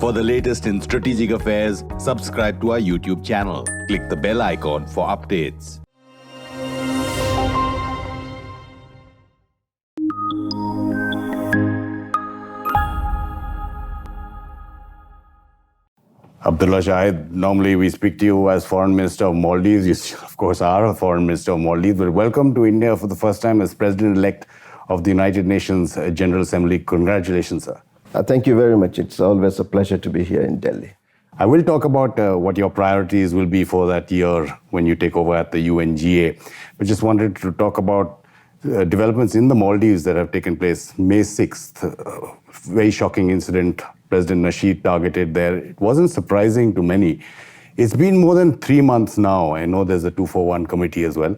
For the latest in strategic affairs, subscribe to our YouTube channel. Click the bell icon for updates. Abdulla Shahid, normally we speak to you as Foreign Minister of Maldives. You, of course, are a Foreign Minister of Maldives, but welcome to India for the first time as President-elect of the United Nations General Assembly. Congratulations, sir. Thank you very much. It's always a pleasure to be here in Delhi. I will talk about what your priorities will be for that year when you take over at the UNGA. But just wanted to talk about developments in the Maldives that have taken place. May 6th, very shocking incident. President Nasheed targeted there. It wasn't surprising to many. It's been more than 3 months now. I know there's a 241 committee as well.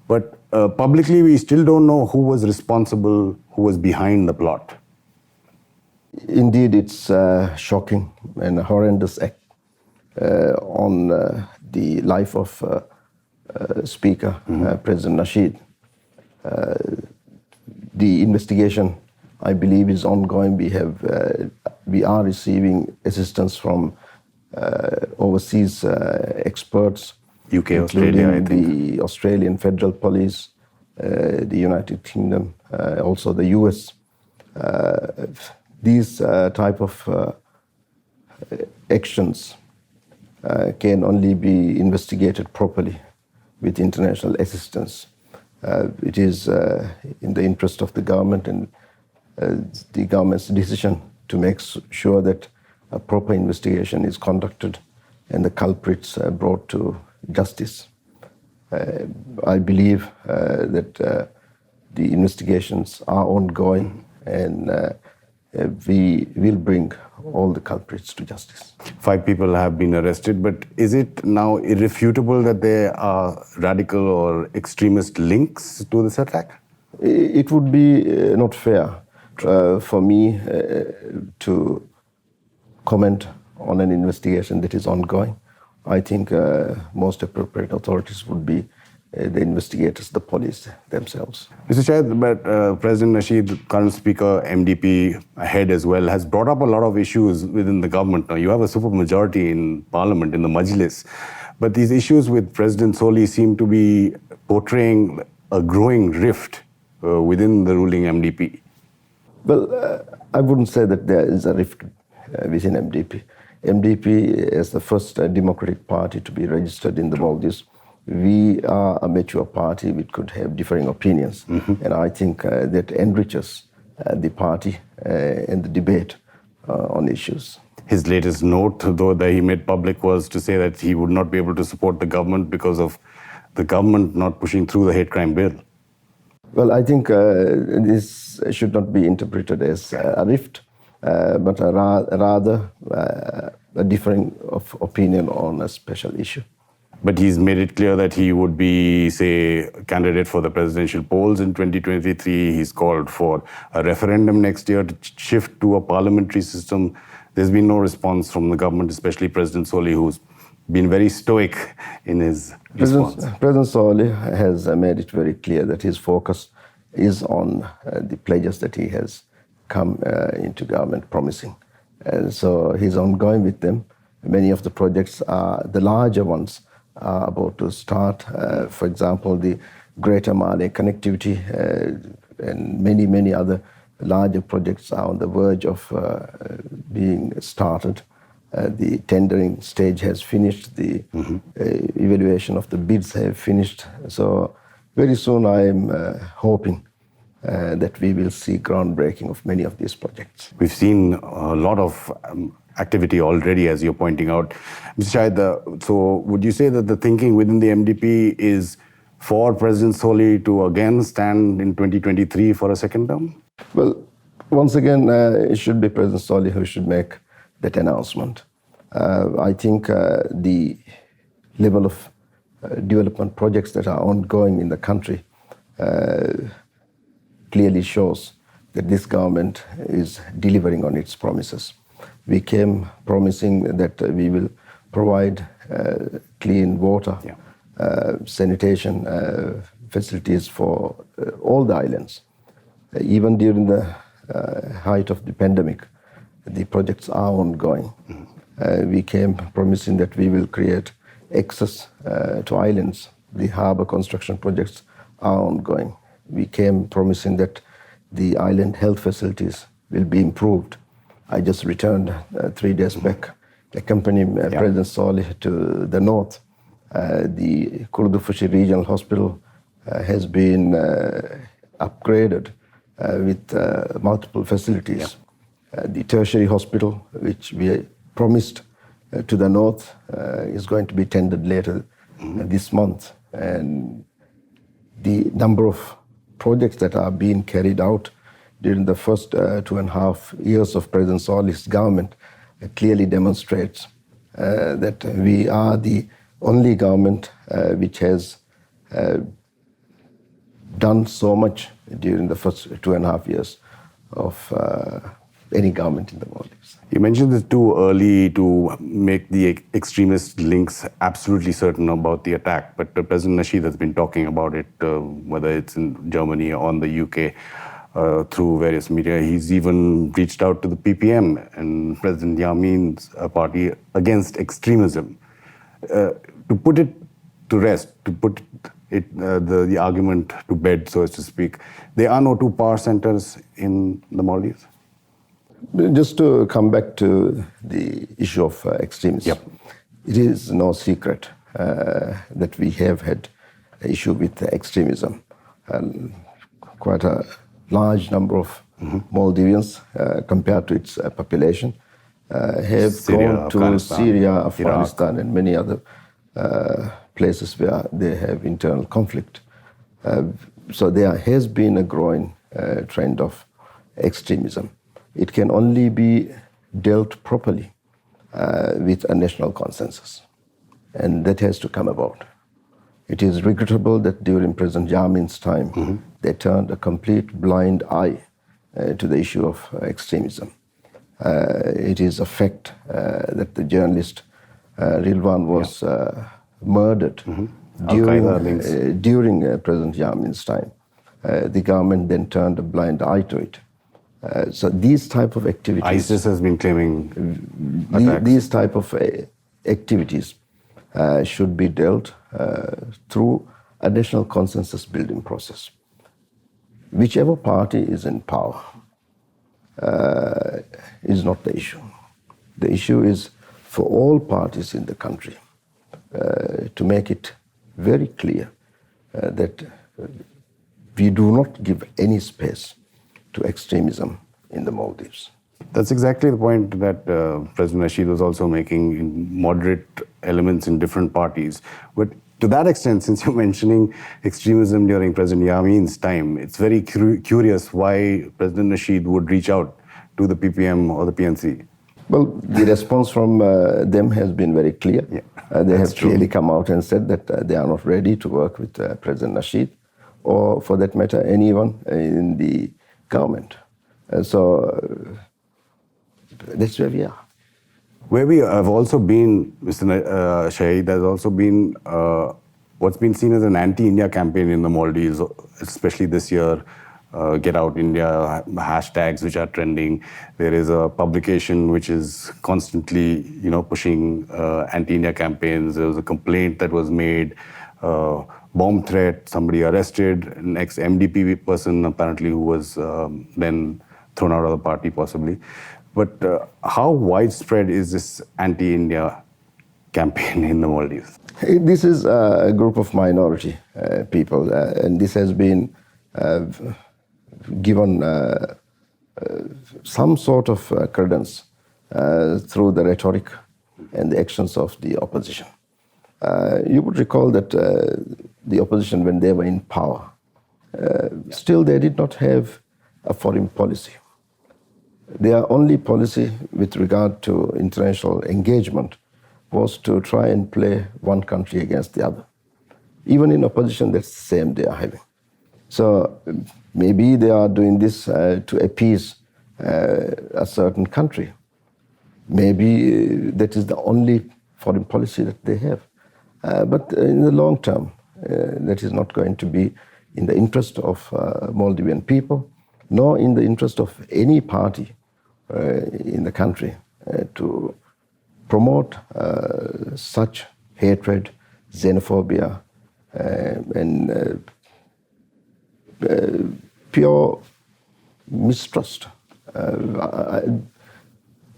But publicly, we still don't know who was responsible, who was behind the plot. Indeed, it's shocking and a horrendous act on the life of Speaker, President Nasheed. The investigation, I believe, is ongoing. We are receiving assistance from overseas experts, UK, Australia, I think. The Australian Federal Police, the United Kingdom, also the US. These type of actions can only be investigated properly with international assistance. It is in the interest of the government and the government's decision to make sure that a proper investigation is conducted and the culprits are brought to justice. I believe that the investigations are ongoing and we will bring all the culprits to justice. 5 people have been arrested, but is it now irrefutable that there are radical or extremist links to this attack? It would be not fair for me to comment on an investigation that is ongoing. I think most appropriate authorities would be the investigators, the police themselves. Mr. Shahid, but President Nasheed, current Speaker, MDP head as well, has brought up a lot of issues within the government. Now, you have a super majority in Parliament, in the Majlis, but these issues with President Solih seem to be portraying a growing rift within the ruling MDP. Well, I wouldn't say that there is a rift within MDP. MDP is the first democratic party to be registered in the Maldives. We are a mature party which could have differing opinions. And I think that enriches the party and the debate on issues. His latest note, though, that he made public was to say that he would not be able to support the government because of the government not pushing through the hate crime bill. Well, I think this should not be interpreted as a rift, but rather a differing of opinion on a special issue. But he's made it clear that he would be, say, a candidate for the presidential polls in 2023. He's called for a referendum next year to shift to a parliamentary system. There's been no response from the government, especially President Solih, who's been very stoic in his response. President Solih has made it very clear that his focus is on the pledges that he has come into government promising. And so he's ongoing with them. Many of the projects, the larger ones, are about to start. For example, the Greater Malay connectivity and many other larger projects are on the verge of being started. The tendering stage has finished. The evaluation of the bids have finished. So very soon I am hoping that we will see groundbreaking of many of these projects. We've seen a lot of activity already, as you're pointing out. Mr. Shahid, so would you say that the thinking within the MDP is for President Solih to again stand in 2023 for a second term? Well, once again, it should be President Solih who should make that announcement. I think the level of development projects that are ongoing in the country clearly shows that this government is delivering on its promises. We came promising that we will provide clean water, sanitation facilities for all the islands. Even during the height of the pandemic, the projects are ongoing. We came promising that we will create access to islands. The harbor construction projects are ongoing. We came promising that the island health facilities will be improved. I just returned 3 days back, accompanying President Solih to the north. The Kurdufushi Regional Hospital has been upgraded with multiple facilities. The tertiary hospital, which we promised to the north, is going to be tendered later this month. And the number of projects that are being carried out during the first 2.5 years of President Solih's government clearly demonstrates that we are the only government which has done so much during the first 2.5 years of any government in the Maldives. You mentioned it's too early to make the extremist links absolutely certain about the attack, but President Nasheed has been talking about it, whether it's in Germany or in the UK, through various media. He's even reached out to the PPM and President Yamin's party against extremism. To put it to rest, to put the argument to bed, so as to speak, there are no two power centers in the Maldives? Just to come back to the issue of extremism, it is no secret that we have had an issue with extremism. Quite a large number of Maldivians, compared to its population, have gone to Syria, Afghanistan, Iraq, and many other places where they have internal conflict. So there has been a growing trend of extremism. It can only be dealt properly with a national consensus, and that has to come about. It is regrettable that during President Yamin's time, they turned a complete blind eye to the issue of extremism. It is a fact that the journalist Rilwan was murdered during President Yamin's time. The government then turned a blind eye to it. So these type of activities... ISIS has been claiming attacks. These type of activities should be dealt through a national consensus building process. Whichever party is in power is not the issue. The issue is for all parties in the country to make it very clear that we do not give any space to extremism in the Maldives. That's exactly the point that President Nasheed was also making in moderate elements in different parties. But to that extent, since you're mentioning extremism during President Yamin's time, it's very curious why President Nasheed would reach out to the PPM or the PNC. Well, the response from them has been very clear. They have clearly come out and said that they are not ready to work with President Nasheed, or for that matter, anyone in the government. So that's where we are. Where we have also been, Mr. Shahid, there's also been what's been seen as an anti-India campaign in the Maldives, especially this year. Get Out India hashtags which are trending. There is a publication which is constantly, pushing anti-India campaigns. There was a complaint that was made, bomb threat, somebody arrested, an ex-MDP person apparently who was then thrown out of the party possibly. But how widespread is this anti-India campaign in the Maldives? This is a group of minority people, and this has been given some sort of credence through the rhetoric and the actions of the opposition. You would recall that the opposition, when they were in power, still they did not have a foreign policy. Their only policy with regard to international engagement was to try and play one country against the other. Even in opposition, that's the same they are having. So maybe they are doing this to appease a certain country. Maybe that is the only foreign policy that they have. But in the long term, that is not going to be in the interest of Maldivian people, nor in the interest of any party in the country to promote such hatred, xenophobia, and pure mistrust.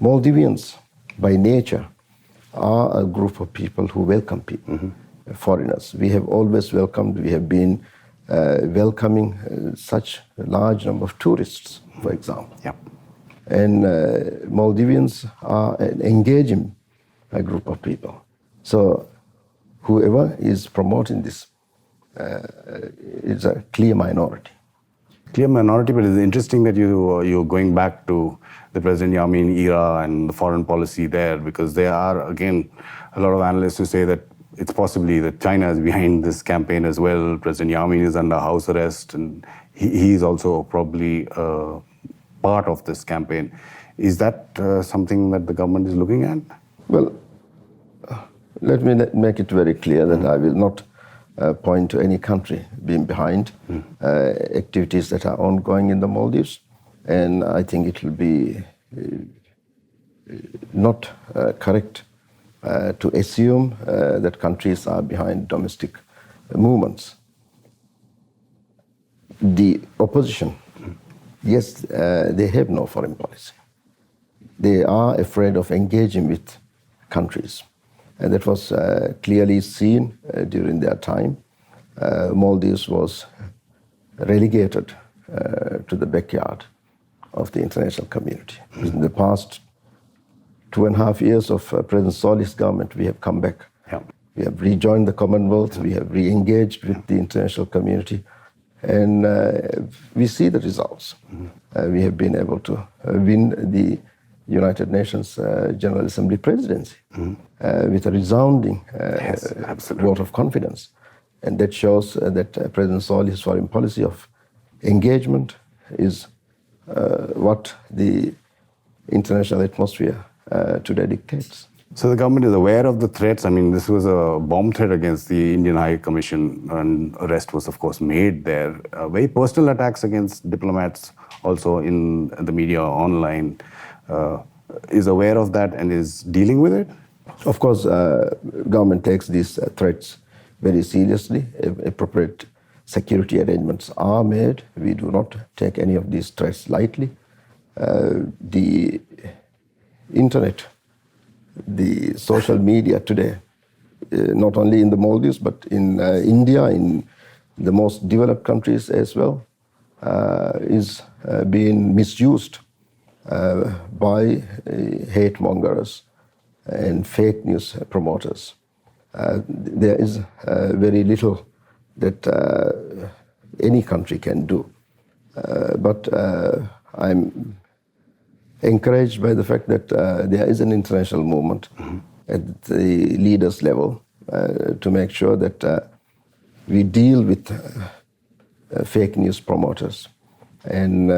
Maldivians, by nature, are a group of people who welcome people, foreigners. We have always welcomed, we have been welcoming such a large number of tourists, for example. Yep. And Maldivians are an engaging group of people. So whoever is promoting this is a clear minority. Clear minority, but it's interesting that you're going back to the President Yamin era and the foreign policy there, because there are, again, a lot of analysts who say that it's possibly that China is behind this campaign as well. President Yamin is under house arrest, and he's also probably part of this campaign. Is that something that the government is looking at? Well, let me make it very clear that I will not point to any country being behind activities that are ongoing in the Maldives. And I think it will be not correct to assume that countries are behind domestic movements. The opposition, yes, they have no foreign policy. They are afraid of engaging with countries. And that was clearly seen during their time. Maldives was relegated to the backyard of the international community. In the past 2.5 years of President Solih's government, we have come back. Yeah. We have rejoined the Commonwealth, we have re-engaged with the international community, and we see the results. We have been able to win the United Nations General Assembly presidency with a resounding vote of confidence. And that shows that President Solih's foreign policy of engagement is what the international atmosphere today dictates. So the government is aware of the threats. I mean, this was a bomb threat against the Indian High Commission, and arrest was, of course, made there. Very personal attacks against diplomats also in the media online. Is aware of that and is dealing with it? Of course, government takes these threats very seriously. Appropriate security arrangements are made. We do not take any of these threats lightly. The internet, the social media today, not only in the Maldives, but in India, in the most developed countries as well, is being misused by hate mongers and fake news promoters. There is very little that any country can do. But I'm encouraged by the fact that there is an international movement at the leaders level to make sure that we deal with fake news promoters and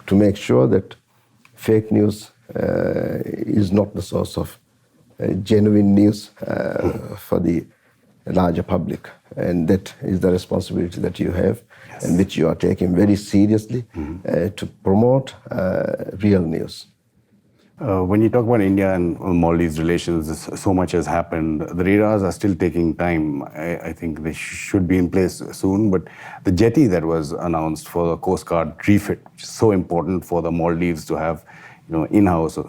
to make sure that fake news is not the source of genuine news for the larger public. And that is the responsibility that you have, yes, and which you are taking very seriously to promote real news. When you talk about India and Maldives relations, so much has happened. The radars are still taking time. I think they should be in place soon. But the jetty that was announced for the Coast Guard refit, which is so important for the Maldives to have, in-house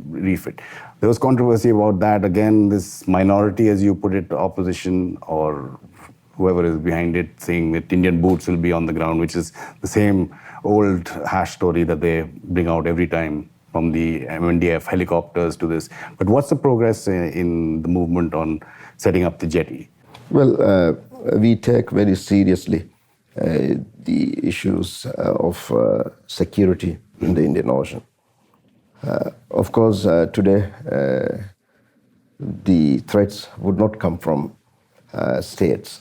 refit. There was controversy about that. Again, this minority, as you put it, opposition or whoever is behind it, saying that Indian boots will be on the ground, which is the same old hash story that they bring out every time, from the MNDF helicopters to this. But what's the progress in the movement on setting up the jetty? Well, we take very seriously the issues of security in the Indian Ocean. Of course, today, the threats would not come from states.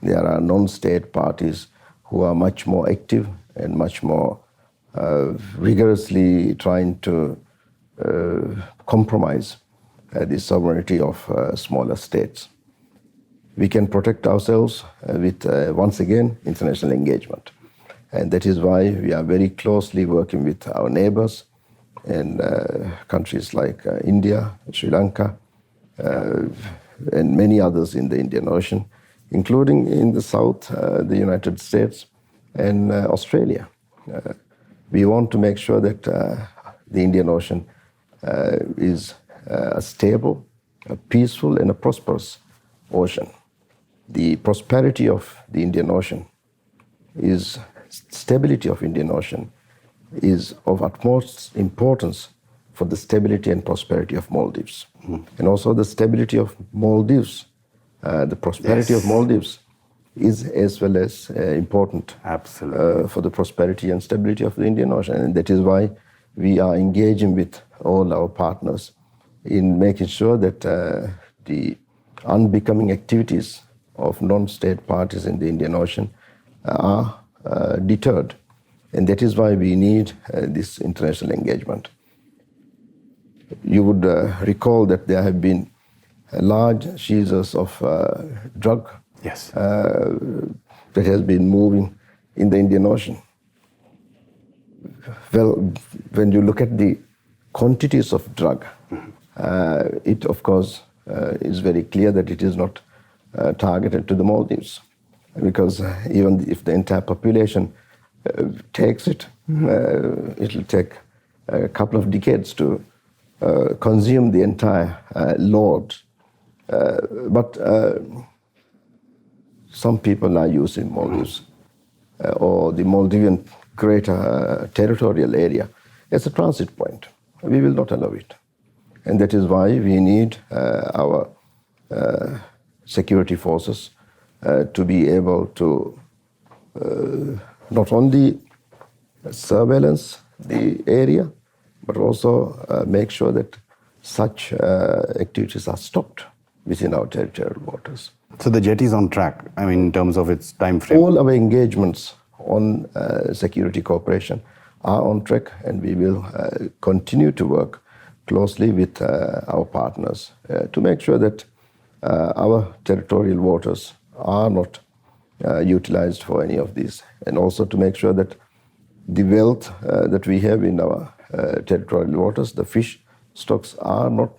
There are non-state parties who are much more active and much more rigorously trying to compromise the sovereignty of smaller states. We can protect ourselves with, once again, international engagement. And that is why we are very closely working with our neighbors and countries like India, Sri Lanka, and many others in the Indian Ocean, including in the south, the United States and Australia. We want to make sure that the Indian Ocean is a stable, a peaceful, and a prosperous ocean. The prosperity of the Indian Ocean stability of Indian Ocean is of utmost importance for the stability and prosperity of Maldives. And also the stability of Maldives, the prosperity of Maldives is as well as important for the prosperity and stability of the Indian Ocean. And that is why we are engaging with all our partners in making sure that the unbecoming activities of non-state parties in the Indian Ocean are deterred. And that is why we need this international engagement. You would recall that there have been large seizures of drug that has been moving in the Indian Ocean. Well, when you look at the quantities of drug, it of course is very clear that it is not targeted to the Maldives, because even if the entire population takes it, it will take a couple of decades to consume the entire load. But some people are using Maldives or the Maldivian greater territorial area as a transit point. We will not allow it. And that is why we need our security forces to be able to not only surveillance the area, but also make sure that such activities are stopped within our territorial waters. So the jetty is on track, I mean, in terms of its time frame? All our engagements on security cooperation are on track, and we will continue to work closely with our partners to make sure that our territorial waters are not utilized for any of these, and also to make sure that the wealth that we have in our territorial waters, the fish stocks, are not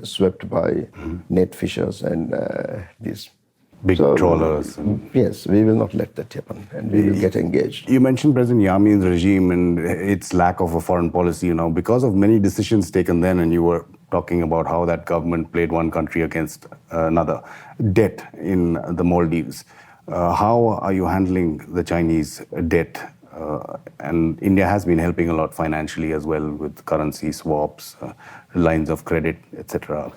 swept by net fishers and these big trawlers. Yes, we will not let that happen, and we will get engaged. You mentioned President Yamin's regime and its lack of a foreign policy, because of many decisions taken then, and you were talking about how that government played one country against another. Debt in the Maldives. How are you handling the Chinese debt? And India has been helping a lot financially as well with currency swaps, lines of credit, etc.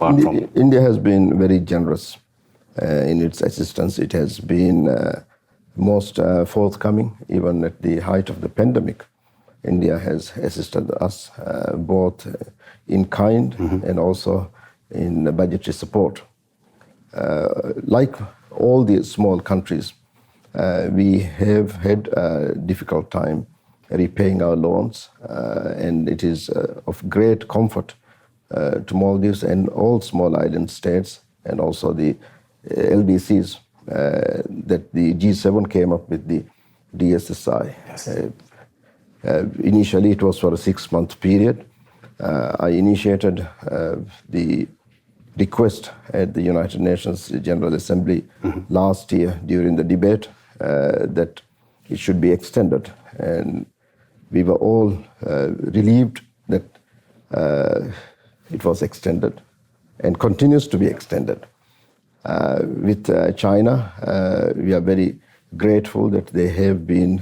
India has been very generous in its assistance. It has been most forthcoming. Even at the height of the pandemic, India has assisted us both in kind and also in budgetary support. Like all the small countries, we have had a difficult time repaying our loans, and it is of great comfort to Maldives and all small island states, and also the LDCs, that the G7 came up with the DSSI. Yes. Initially, it was for a 6-month period. I initiated the request at the United Nations General Assembly last year during the debate that it should be extended. And we were all relieved that it was extended and continues to be extended. With China, we are very grateful that they have been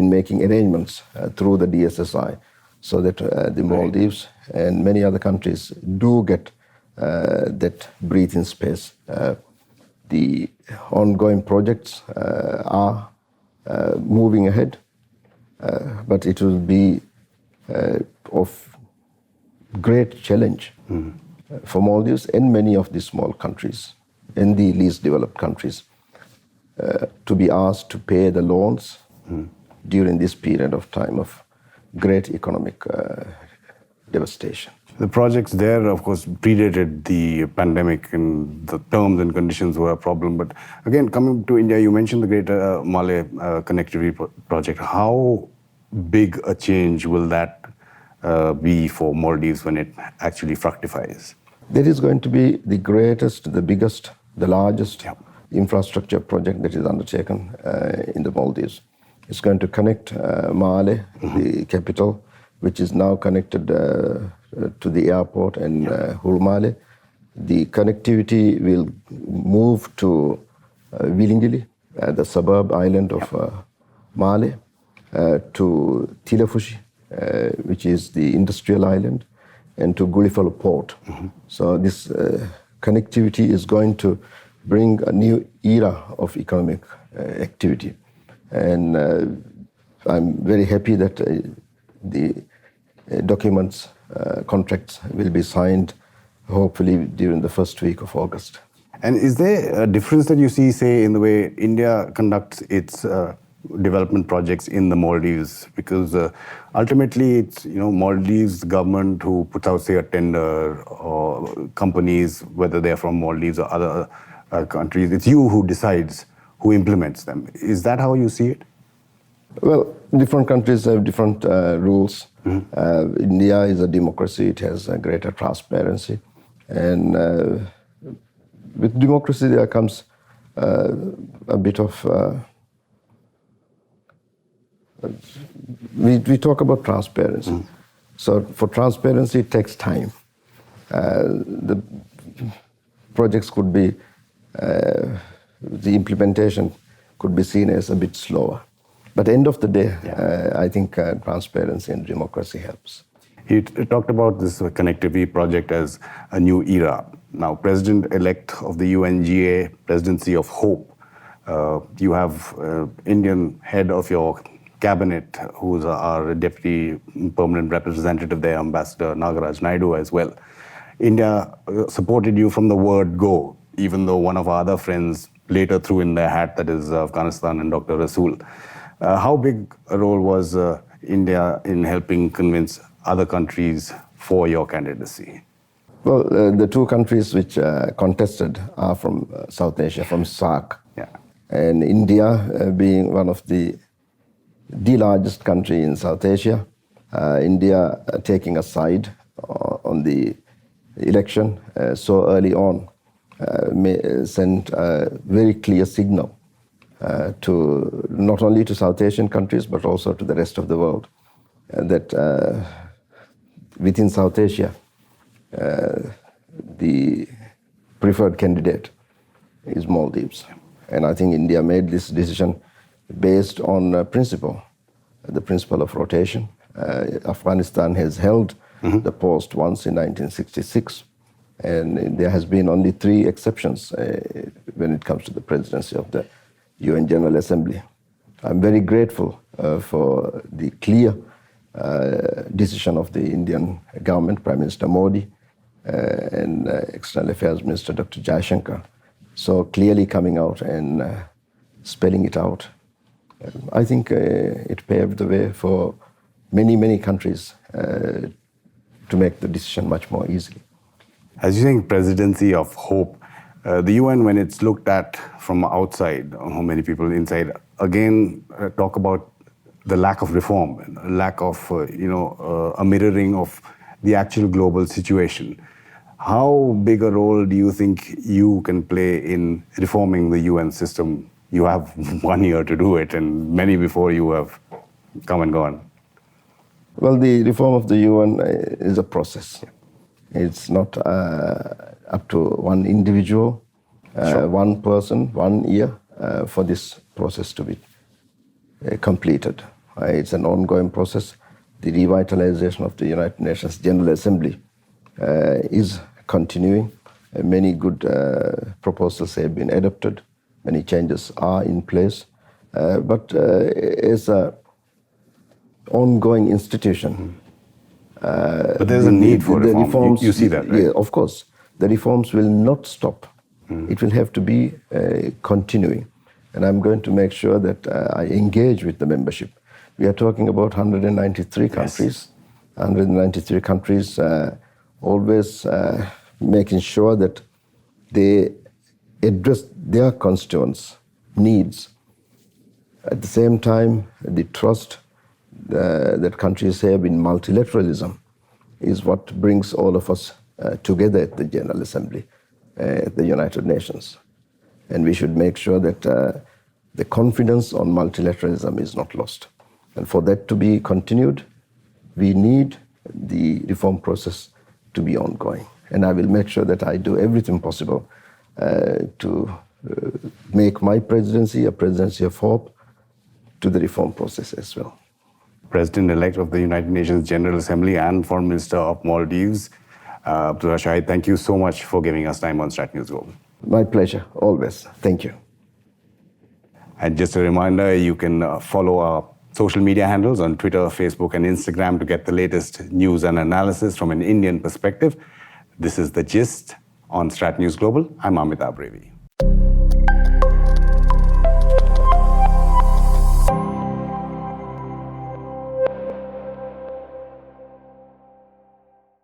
making arrangements through the DSSI, so that the Maldives and many other countries do get that breathing space. The ongoing projects are moving ahead, but it will be of great challenge for Maldives and many of the small countries and the least developed countries to be asked to pay the loans during this period of time of great economic devastation. The projects there, of course, predated the pandemic, and the terms and conditions were a problem. But again, coming to India, you mentioned the Greater Malay Connectivity Project. How big a change will that be for Maldives when it actually fructifies? That is going to be the greatest, the biggest, the largest infrastructure project that is undertaken in the Maldives. It's going to connect Malé, the capital, which is now connected to the airport and Hulmale. The connectivity will move to Vilingili, the suburb island of Malé, to Tilafushi, which is the industrial island, and to Gulifalo port. So this connectivity is going to bring a new era of economic activity. And I'm very happy that the documents, contracts will be signed hopefully during the first week of August. And is there a difference that you see, say, in the way India conducts its development projects in the Maldives? Because ultimately it's Maldives government who puts out, say, a tender, or companies, whether they're from Maldives or other countries, it's you who decides who implements them. Is that how you see it? Well, different countries have different rules. India is a democracy. It has a greater transparency. And with democracy, there comes a bit of... we talk about transparency. So for transparency, it takes time. The projects could be... the implementation could be seen as a bit slower. But end of the day, I think transparency and democracy helps. You talked about this connectivity project as a new era. Now, President-elect of the UNGA Presidency of Hope, you have Indian head of your cabinet, who's our deputy permanent representative there, Ambassador Nagaraj Naidu as well. India supported you from the word go, even though one of our other friends later threw in their hat, that is Afghanistan and Dr. Rasool. How big a role was India in helping convince other countries for your candidacy? Well, the two countries which contested are from South Asia, from SAARC. And India being one of the largest country in South Asia, India taking a side on the election so early on sent a very clear signal to not only to South Asian countries but also to the rest of the world that within South Asia the preferred candidate is Maldives. And I think India made this decision based on principle, the principle of rotation. Afghanistan has held the post once in 1966. And there has been only 3 exceptions when it comes to the presidency of the UN General Assembly. I'm very grateful for the clear decision of the Indian government, Prime Minister Modi, and External Affairs Minister Dr. Jaishankar, so clearly coming out and spelling it out. I think it paved the way for many, many countries to make the decision much more easily. As you think, presidency of hope, the UN, when it's looked at from outside, how many people inside, again talk about the lack of reform, lack of a mirroring of the actual global situation. How big a role do you think you can play in reforming the UN system? You have 1 year to do it, and many before you have come and gone. Well, the reform of the UN is a process. It's not up to one individual, one person, 1 year for this process to be completed. It's an ongoing process. The revitalization of the United Nations General Assembly is continuing. Many good proposals have been adopted. Many changes are in place. But as an ongoing institution, but there's a need for reform. Reforms, you see that, right? Yeah, of course. The reforms will not stop. It will have to be continuing. And I'm going to make sure that I engage with the membership. We are talking about 193 countries. 193 countries always making sure that they address their constituents' needs. At the same time, the trust that countries have in multilateralism is what brings all of us together at the General Assembly, at the United Nations. And we should make sure that the confidence on multilateralism is not lost. And for that to be continued, we need the reform process to be ongoing. And I will make sure that I do everything possible to make my presidency a presidency of hope to the reform process as well. President-elect of the United Nations General Assembly and Foreign Minister of Maldives, Abdulla Shahid, thank you so much for giving us time on StratNews Global. My pleasure, always. Thank you. And just a reminder, you can follow our social media handles on Twitter, Facebook, and Instagram to get the latest news and analysis from an Indian perspective. This is The Gist on StratNews Global. I'm Amitabh, Revi.